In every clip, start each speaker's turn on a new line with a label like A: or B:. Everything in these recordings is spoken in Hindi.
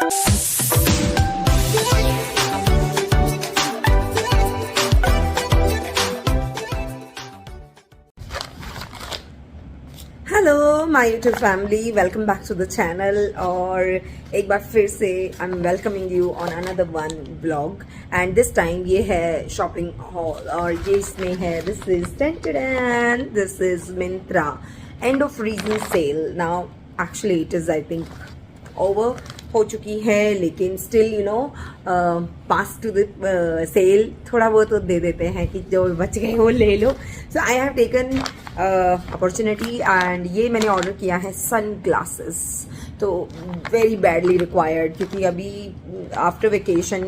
A: Hello my YouTube family, welcome back to the channel. और एक बार फिर से I am welcoming you on another one blog. And this time ये है शॉपिंग हॉल और ये इसमें है this is Myntra end of reason sale. Now actually it is I think over हो चुकी है, लेकिन still you know pass to the sale थोड़ा बहुत तो दे देते हैं कि जो बच गए वो ले लो। So I have taken opportunity and ये मैंने ऑर्डर किया है सन ग्लासेस। तो वेरी बैडली रिक्वायर्ड, क्योंकि अभी आफ्टर वेकेशन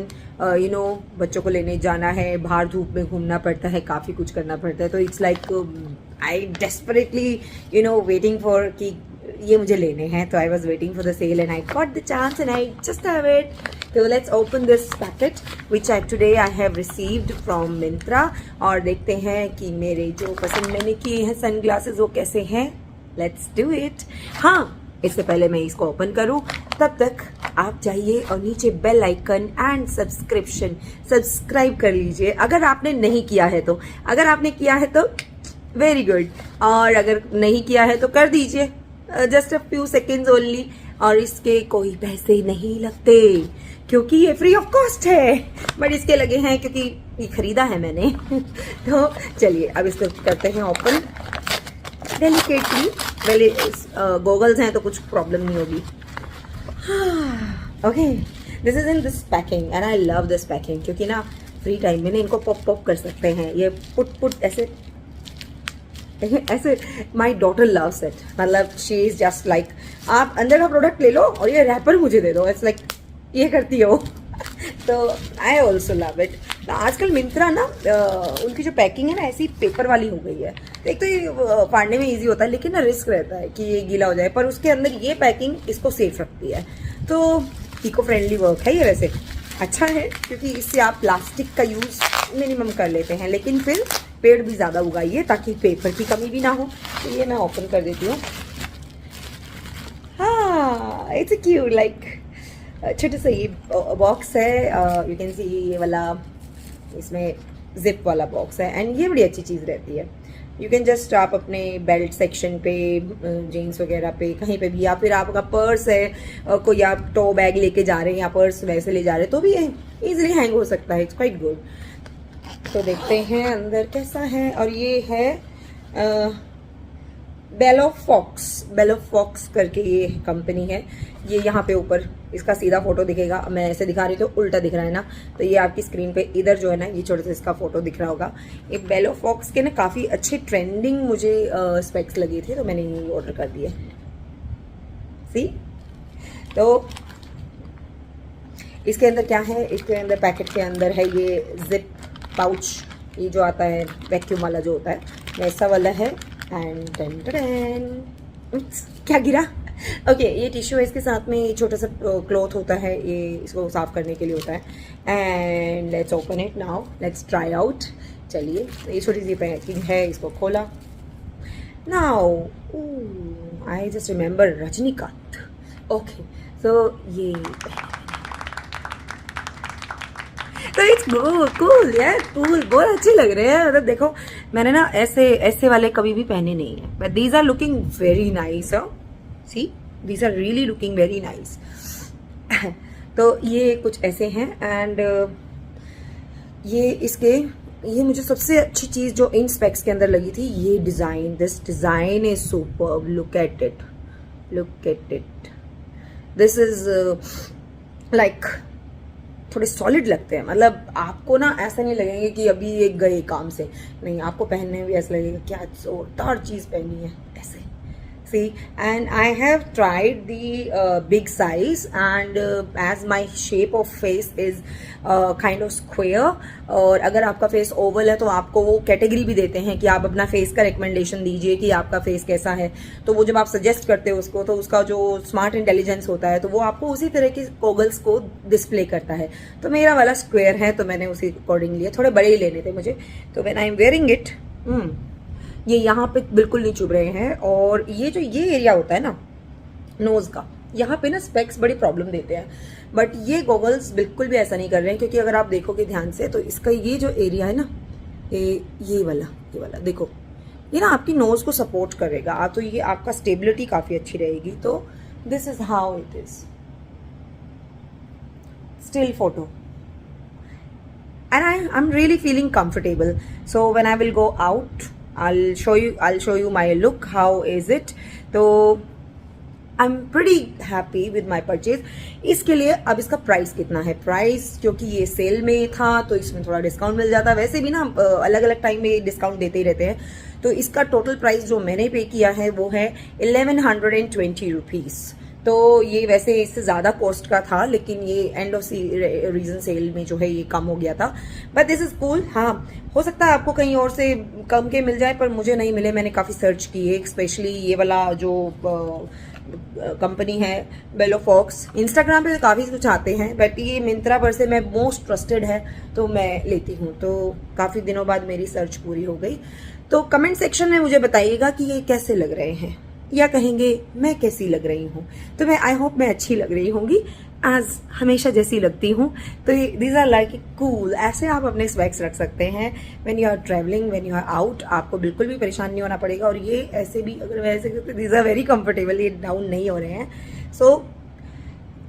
A: यू नो बच्चों को लेने जाना है, बाहर धूप में घूमना पड़ता है, काफ़ी कुछ करना पड़ता है। तो it's like I desperately you know waiting for कि ये मुझे लेने हैं। तो I was waiting for the sale and I got the chance and I just have it. तो let's open this packet which today I have received from Myntra और देखते हैं कि मेरे जो पसंद मैंने किए हैं सन ग्लासेस वो कैसे हैं। Let's do it. हाँ, इससे पहले मैं इसको ओपन करूं तब तक आप जाइए और नीचे बेल आइकन एंड सब्सक्राइब कर लीजिए अगर आपने नहीं किया है तो। अगर आपने किया है तो वेरी गुड, और अगर नहीं किया है तो कर दीजिए, just a few seconds only. और इसके कोई पैसे नहीं लगते क्योंकि ये फ्री ऑफ कॉस्ट है, बट इसके लगे हैं क्योंकि ये खरीदा है मैंने। तो चलिए अब इसको करते हैं ओपन डेलिकेटली। पहले गॉगल्स हैं तो कुछ प्रॉब्लम नहीं होगी। Okay, this is in this packing and I love this packing, क्योंकि ना फ्री टाइम में ना इनको पॉप कर सकते हैं। ये पुट ऐसे माई डॉटर लव्स इट। मतलब शी इज जस्ट लाइक आप अंदर का प्रोडक्ट ले लो और ये रैपर मुझे दे दो, इट्स लाइक ये करती हो। तो आई ऑल्सो लव इट। आजकल मिंत्रा ना उनकी जो पैकिंग है ना ऐसी पेपर वाली हो गई है। एक तो ये फाड़ने में इजी होता है, लेकिन ना रिस्क रहता है कि ये गीला हो जाए, पर उसके अंदर ये पैकिंग इसको सेफ रखती है। तो इको फ्रेंडली वर्क है ये। वैसे अच्छा है क्योंकि इससे आप प्लास्टिक का यूज मिनिमम कर लेते हैं, लेकिन फिर पेड़ भी ज़्यादा उगाइए ताकि पेपर की कमी भी ना हो। तो ये मैं ओपन कर देती हूँ। हाँ, इट्स अ क्यूट लाइक छोटा सा ये बॉक्स है। यू कैन सी ये वाला, इसमें जिप वाला बॉक्स है एंड ये बड़ी अच्छी चीज़ रहती है। यू कैन जस्ट आप अपने बेल्ट सेक्शन पे, जीन्स वगैरह पे, कहीं पे भी, या फिर आपका पर्स है, कोई आप टो बैग लेके जा रहे हैं या पर्स वैसे ले जा रहे हैं तो भी इजीली हैंग हो सकता है। It's quite good. तो देखते हैं अंदर कैसा है। और ये है बेलो फॉक्स करके ये कंपनी है। ये यहाँ पे ऊपर इसका सीधा फोटो दिखेगा, मैं ऐसे दिखा रही तो उल्टा दिख रहा है ना, तो ये आपकी स्क्रीन पे इधर जो है ना ये छोटे से इसका फोटो दिख रहा होगा। ये बेलो फॉक्स के ना काफ़ी अच्छे ट्रेंडिंग मुझे स्पेक्स लगे थे, तो मैंने ये ऑर्डर कर दिए। सी, तो इसके अंदर क्या है, इसके अंदर पैकेट के अंदर है ये जिप पाउच, ये जो आता है वैक्यूम वाला जो होता है वैसा वाला है। एंड क्या गिरा? ओके, ये टिश्यू है, इसके साथ में ये छोटा सा क्लॉथ होता है, ये इसको साफ करने के लिए होता है। And let's open it now, let's try out. चलिए, ये छोटी सी पैकिंग है, इसको खोला। Now I just remember Rajinikanth. Okay, so ये तो इट्स कूल यार, कूल, बहुत अच्छे लग रहे हैं। मतलब देखो, मैंने ना ऐसे वाले कभी भी पहने नहीं है, but these are looking very nice. See, these are really looking very nice. तो ये कुछ ऐसे हैं एंड ये मुझे सबसे अच्छी चीज जो इन स्पेक्स के अंदर लगी थी, ये design. This design is superb, look at it. This is like थोड़े सॉलिड लगते हैं। मतलब आपको ना ऐसा नहीं लगेंगे कि अभी ये गए काम से, नहीं, आपको पहनने में भी ऐसा लगेगा क्या जोरदार चीज़ पहनी है ऐसे। See, and I have tried the big size and as my shape of face is kind of square, और अगर आपका फेस ओवल है तो आपको वो कैटेगरी भी देते हैं कि आप अपना फेस का रिकमेंडेशन दीजिए कि आपका फेस कैसा है। तो वो जब आप सजेस्ट करते हो उसको, तो उसका जो स्मार्ट इंटेलिजेंस होता है तो वो आपको उसी तरह के गॉगल्स को डिस्प्ले करता है। तो मेरा वाला स्क्वेयर है तो मैंने उसी अकॉर्डिंग लिया, थोड़े बड़े ही लेने थे मुझे। तो when I am wearing it, ये यहाँ पे बिल्कुल नहीं चुभ रहे हैं। और ये जो ये एरिया होता है ना नोज का, यहाँ पे ना स्पेक्स बड़ी प्रॉब्लम देते हैं, बट ये गॉगल्स बिल्कुल भी ऐसा नहीं कर रहे हैं, क्योंकि अगर आप देखोगे ध्यान से तो इसका ये जो एरिया है ना, ये वाला देखो, ये ना आपकी नोज को सपोर्ट करेगा, तो ये आपका स्टेबिलिटी काफी अच्छी रहेगी। तो this is how it is, still photo, and I'm really feeling comfortable. So when I will go out, I'll show you my look. How is it? तो I'm pretty happy with my purchase. इसके लिए अब इसका प्राइस कितना है, प्राइस क्योंकि ये सेल में था तो इसमें थोड़ा डिस्काउंट मिल जाता, वैसे भी ना अलग अलग टाइम में डिस्काउंट देते ही रहते हैं। तो इसका टोटल प्राइस जो मैंने पे किया है वो है 1120 रुपीज़। तो ये वैसे इससे ज़्यादा कॉस्ट का था, लेकिन ये एंड ऑफ रीजन सेल में जो है ये कम हो गया था, बट दिस इज कूल। हाँ, हो सकता है आपको कहीं और से कम के मिल जाए, पर मुझे नहीं मिले। मैंने काफ़ी सर्च किए, स्पेशली ये वाला जो कंपनी है बेलो फॉक्स, इंस्टाग्राम पे काफ़ी कुछ आते हैं, बट ये मिंत्रा पर से मैं मोस्ट ट्रस्टेड है तो मैं लेती हूँ। तो काफ़ी दिनों बाद मेरी सर्च पूरी हो गई। तो कमेंट सेक्शन में मुझे बताइएगा कि ये कैसे लग रहे हैं, या कहेंगे मैं कैसी लग रही हूँ। तो मैं आई होप मैं अच्छी लग रही होंगी, आज हमेशा जैसी लगती हूँ। तो दीज आर लाइक कूल, ऐसे आप अपने स्वेक्स रख सकते हैं when you are travelling, when you are out, आपको बिल्कुल भी परेशान नहीं होना पड़ेगा। और ये ऐसे भी अगर मैं ऐसे करती, दीज आर वेरी कंफर्टेबल, ये डाउन नहीं हो रहे हैं। So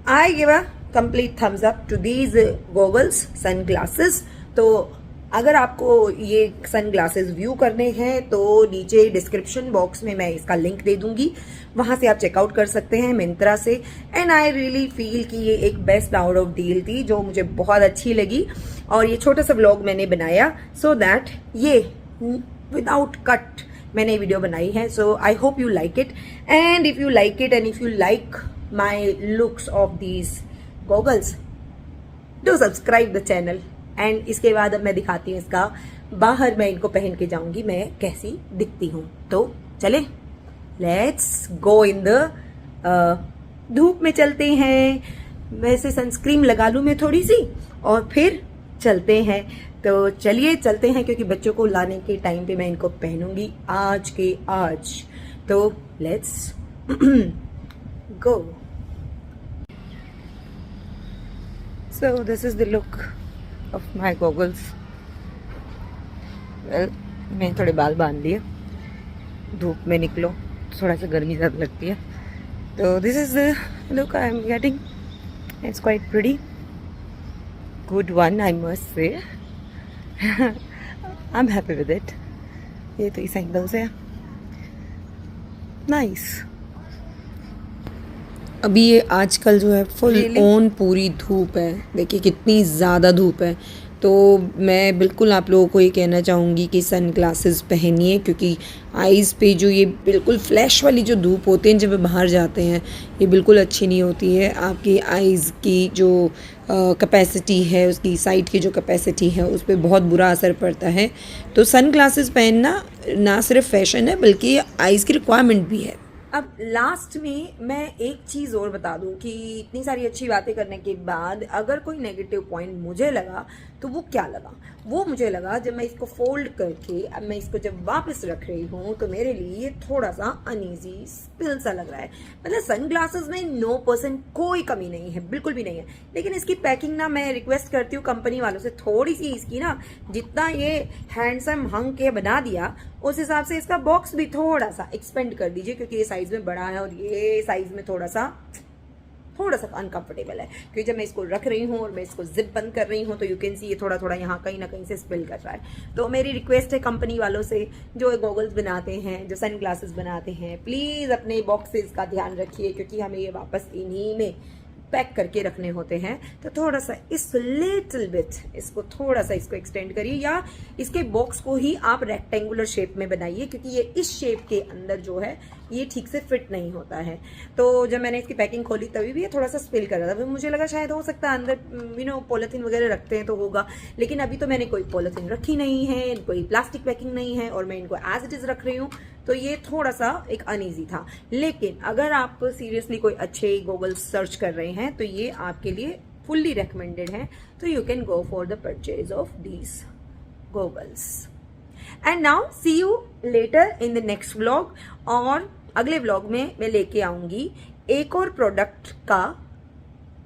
A: I give a complete thumbs up to these goggles, sun glasses. तो अगर आपको ये सन ग्लासेस व्यू करने हैं तो नीचे डिस्क्रिप्शन बॉक्स में मैं इसका लिंक दे दूंगी, वहां से आप चेकआउट कर सकते हैं मिंत्रा से। एंड आई रियली फील कि ये एक बेस्ट आउट ऑफ डील थी जो मुझे बहुत अच्छी लगी। और ये छोटा सा व्लॉग मैंने बनाया सो दैट ये विदाउट कट मैंने वीडियो बनाई है। So I hope you like it, and if you like it and if you like my looks of these goggles, do subscribe the channel. And इसके बाद अब मैं दिखाती हूँ इसका बाहर, मैं इनको पहन के जाऊंगी मैं कैसी दिखती हूँ। तो चले, लेट्स गो इन द धूप में चलते हैं। वैसे सनस्क्रीन लगा लूँ मैं थोड़ी सी और फिर चलते हैं। तो चलिए चलते हैं, क्योंकि बच्चों को लाने के टाइम पे मैं इनको पहनूंगी आज के आज। तो let's go. So this is the look of my goggles. Well, मैंने थोड़े बाल बांध लिए, धूप में निकलो थोड़ा सा गर्मी ज़्यादा लगती है। तो this is the look I am getting. It's quite pretty, good one I must say. I'm happy with it. ये तो इस एंगल से nice। अभी ये आजकल जो है फुल ऑन पूरी धूप है, देखिए कितनी ज़्यादा धूप है। तो मैं बिल्कुल आप लोगों को ये कहना चाहूँगी कि सन ग्लासेस पहनिए, क्योंकि आइज़ पे जो ये बिल्कुल फ्लैश वाली जो धूप होती है जब वे बाहर जाते हैं, ये बिल्कुल अच्छी नहीं होती है। आपकी आइज़ की जो कैपेसिटी है, उसकी साइट की जो कैपेसिटी है, उस पर बहुत बुरा असर पड़ता है। तो सन ग्लासेस पहनना ना सिर्फ फैशन है बल्कि ये आइज़ की रिक्वायरमेंट भी है। अब लास्ट में मैं एक चीज़ और बता दूं कि इतनी सारी अच्छी बातें करने के बाद अगर कोई नेगेटिव पॉइंट मुझे लगा तो वो क्या लगा, वो मुझे लगा जब मैं इसको फोल्ड करके अब मैं इसको जब वापस रख रही हूँ तो मेरे लिए ये थोड़ा सा अनईजी स्पिल सा लग रहा है। मतलब सन ग्लासेस में 9% कोई कमी नहीं है, बिल्कुल भी नहीं है, लेकिन इसकी पैकिंग ना मैं रिक्वेस्ट करती हूँ कंपनी वालों से, थोड़ी सी इसकी ना जितना ये हैंडसम हंग के बना दिया उस हिसाब से इसका बॉक्स भी थोड़ा सा एक्सपेंड कर दीजिए, क्योंकि ये साइज में बड़ा है और ये साइज में थोड़ा सा अनकंफर्टेबल है। क्योंकि जब मैं इसको रख रही हूँ और मैं इसको जिप बंद कर रही हूँ तो यू कैन सी ये थोड़ा थोड़ा यहाँ कहीं ना कहीं से स्पिल कर रहा है। तो मेरी रिक्वेस्ट है कंपनी वालों से जो गॉगल्स बनाते हैं, जो सन ग्लासेस बनाते हैं, प्लीज़ अपने बॉक्सेस का ध्यान रखिए, क्योंकि हमें ये वापस इन्हीं में पैक करके रखने होते हैं। तो थोड़ा सा इस लिटिल बिट इसको थोड़ा सा इसको एक्सटेंड करिए, या इसके बॉक्स को ही आप रेक्टेंगुलर शेप में बनाइए, क्योंकि ये इस शेप के अंदर जो है ये ठीक से फिट नहीं होता है। तो जब मैंने इसकी पैकिंग खोली तभी भी ये थोड़ा सा स्पिल कर रहा था, तो मुझे लगा शायद हो सकता है अंदर पॉलिथीन वगैरह रखते हैं तो होगा, लेकिन अभी तो मैंने कोई पॉलिथीन रखी नहीं है, कोई प्लास्टिक पैकिंग नहीं है और मैं इनको एज इट इज रख रही हूँ, तो ये थोड़ा सा एक अनईजी था। लेकिन अगर आप सीरियसली कोई अच्छे गॉगल्स सर्च कर रहे हैं तो ये आपके लिए फुल्ली रिकमेंडेड है। तो you can go for the purchase of these goggles. And now see you later in the next vlog. और अगले व्लॉग में मैं लेके आऊंगी एक और प्रोडक्ट का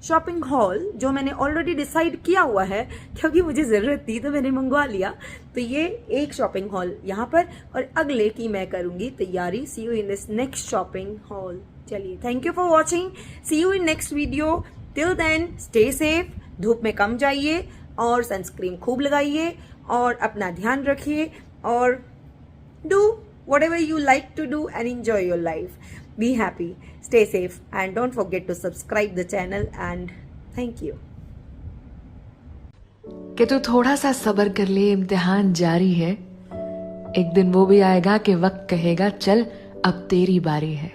A: शॉपिंग हॉल, जो मैंने ऑलरेडी डिसाइड किया हुआ है क्योंकि मुझे ज़रूरत थी तो मैंने मंगवा लिया। तो ये एक शॉपिंग हॉल यहाँ पर, और अगले की मैं करूँगी तैयारी। See you in this next shopping hall. चलिए, thank you for watching, see you in next video. Till then stay safe, धूप में कम जाइए और सनस्क्रीन खूब लगाइए और अपना ध्यान रखिए और do whatever you like to do and enjoy your life. Be happy, stay safe, and don't forget to subscribe the channel, and thank you.
B: कि तू थोड़ा सा सब्र कर ले, इम्तिहान जारी है। एक दिन वो भी आएगा कि वक्त कहेगा चल अब तेरी बारी है।